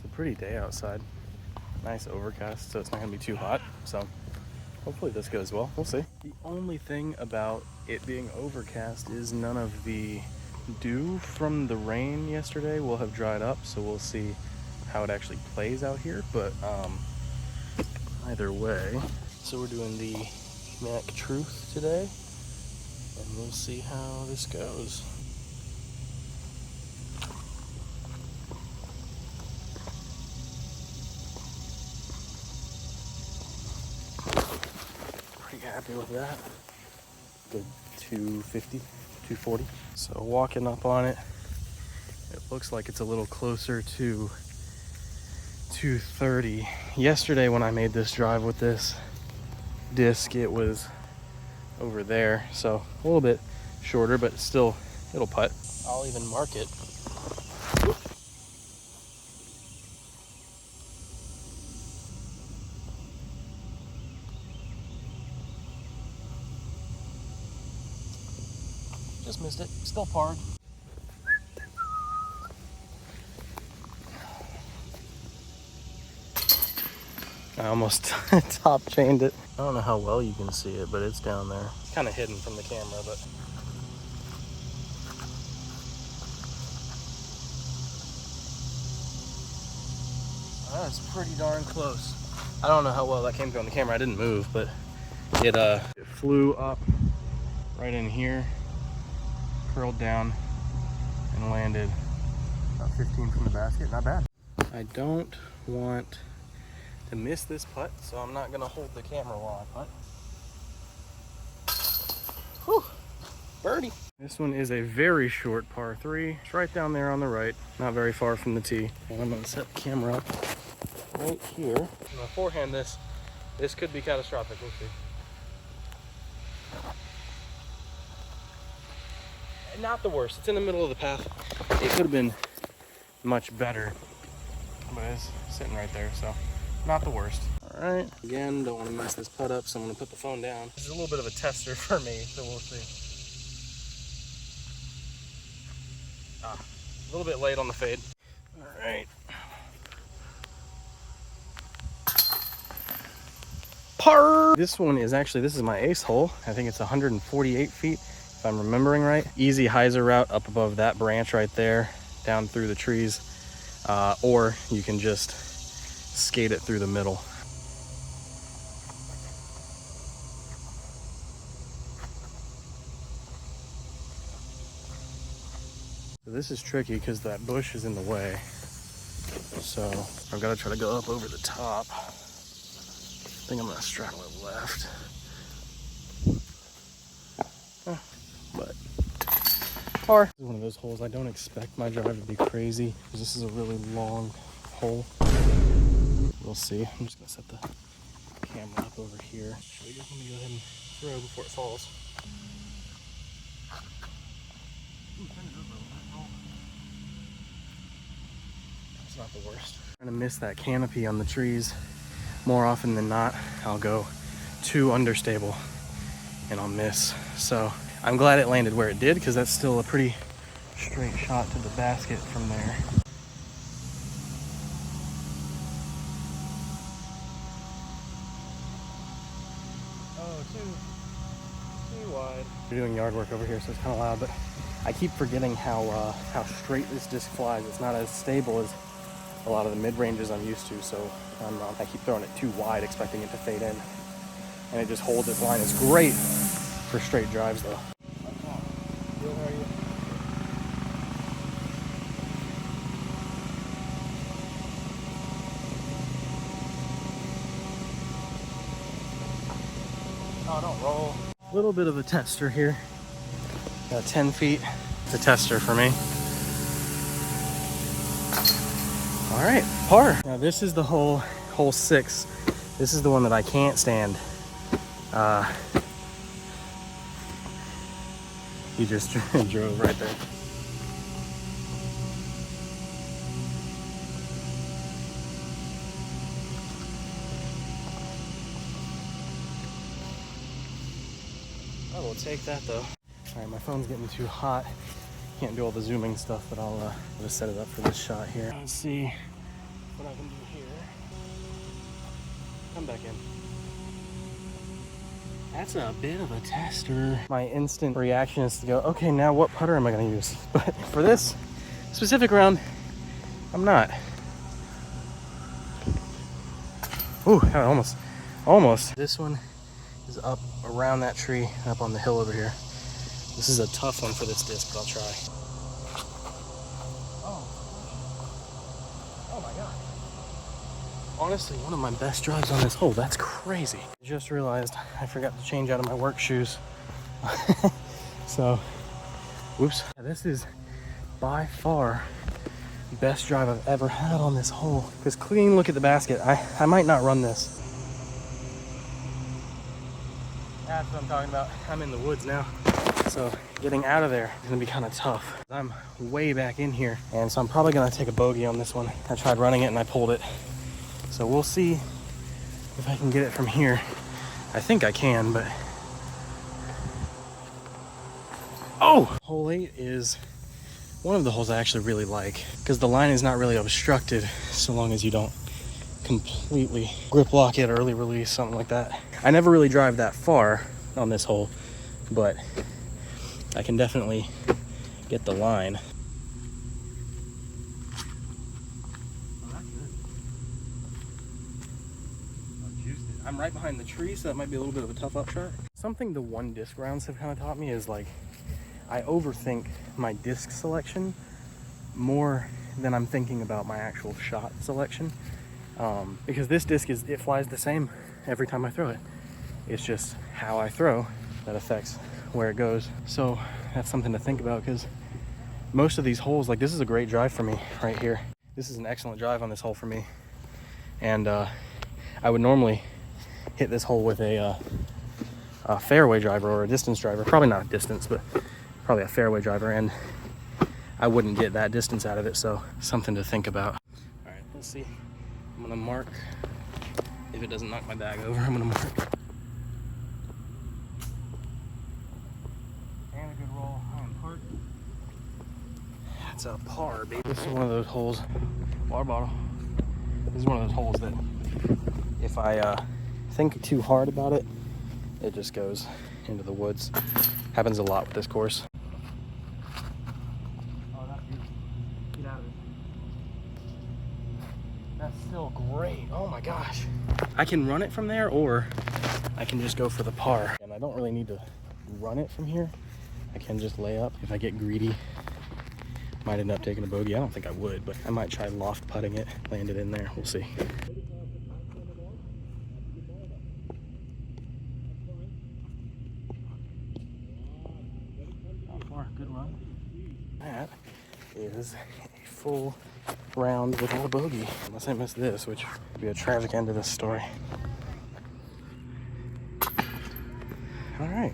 It's a pretty day outside. Nice overcast, so it's not gonna be too hot. So hopefully this goes well. We'll see. The only thing about it being overcast is none of the dew from the rain yesterday will have dried up, so we'll see how it actually plays out here. But either way, so we're doing the Mac Truth today, and we'll see how this goes. Pretty happy with that. Good 250, 240. So walking up on it, it looks like it's a little closer to 230. Yesterday when I made this drive with this disc, it was over there, so a little bit shorter, but still it'll putt. I'll even mark it. Whoop. Just missed it. Still parred. I almost top chained it. I don't know how well you can see it, but it's down there. It's kind of hidden from the camera, but that's pretty darn close. I don't know how well that came through on the camera. I didn't move, but it flew up right in here, curled down, and landed about 15 from the basket. Not bad. I don't want to miss this putt, so I'm not gonna hold the camera while I putt. Whew, birdie. This one is a very short par 3. It's right down there on the right, not very far from the tee. And I'm gonna set the camera up right here. I'm gonna forehand this. This could be catastrophic, we'll see. Not the worst, it's in the middle of the path. It could have been much better, but it's sitting right there, so not the worst. All right, again, don't want to mess this putt up, so I'm gonna put the phone down. This is a little bit of a tester for me, so we'll see. A little bit late on the fade. All right. Par! This one is actually, this is my ace hole. I think it's 148 feet, if I'm remembering right. Easy hyzer route up above that branch right there, down through the trees, or you can just skate it through the middle. This is tricky because that bush is in the way. So I've got to try to go up over the top. I think I'm gonna straddle it left. But par. This is one of those holes I don't expect my drive to be crazy because this is a really long hole. We'll see. I'm just gonna set the camera up over here. Let me go ahead and throw before it falls. That's not the worst. I'm gonna miss that canopy on the trees. More often than not, I'll go too understable and I'll miss. So I'm glad it landed where it did because that's still a pretty straight shot to the basket from there. Oh, too wide. We're doing yard work over here, so it's kind of loud, but I keep forgetting how straight this disc flies. It's not as stable as a lot of the mid-ranges I'm used to, so I keep throwing it too wide, expecting it to fade in, and it just holds its line. It's great for straight drives, though. Oh, don't roll. A little bit of a tester here. Got 10 feet. It's a tester for me. All right, par. Now this is the hole 6. This is the one that I can't stand. He just drove right there. I will take that though. All right, my phone's getting too hot. Can't do all the zooming stuff, but I'll just set it up for this shot here. Let's see. what I can do here. Come back in. That's a bit of a tester. My instant reaction is to go, okay, now what putter am I gonna use? But for this specific round, I'm not. Ooh, almost. This one is up around that tree, up on the hill over here. This is a tough one for this disc, but I'll try. Oh my God. Honestly, one of my best drives on this hole. That's crazy. I just realized I forgot to change out of my work shoes. So, whoops. This is by far the best drive I've ever had on this hole. Because clean look at the basket. I might not run this. That's what I'm talking about. I'm in the woods now. So getting out of there is gonna be kind of tough. I'm way back in here. And so I'm probably gonna take a bogey on this one. I tried running it and I pulled it. So we'll see if I can get it from here. I think I can, but... Oh! Hole 8 is one of the holes I actually really like because the line is not really obstructed so long as you don't completely grip lock it, early release, something like that. I never really drive that far on this hole, but I can definitely get the line. I'm right behind the tree, so that might be a little bit of a tough upshot. Something the one disc rounds have kind of taught me is like, I overthink my disc selection more than I'm thinking about my actual shot selection. Because this disc it flies the same every time I throw it. It's just how I throw that affects where it goes. So that's something to think about because most of these holes, like this is a great drive for me right here. This is an excellent drive on this hole for me. And I would normally hit this hole with a fairway driver or a distance driver. Probably not a distance, but probably a fairway driver. And I wouldn't get that distance out of it. So something to think about. All right, let's see. I'm gonna mark. If it doesn't knock my bag over, I'm gonna mark. And a good roll on park. That's a par, baby. This is one of those holes. Water bottle. This is one of those holes that if I think too hard about it, it just goes into the woods. Happens a lot with this course. Oh, that's beautiful. Get out of it. That's still great. Oh my gosh. I can run it from there or I can just go for the par. And I don't really need to run it from here. I can just lay up. If I get greedy, might end up taking a bogey. I don't think I would, but I might try loft putting it, land it in there. We'll see. Good run. That is a full round without a bogey. Unless I miss this, which would be a tragic end to this story. All right.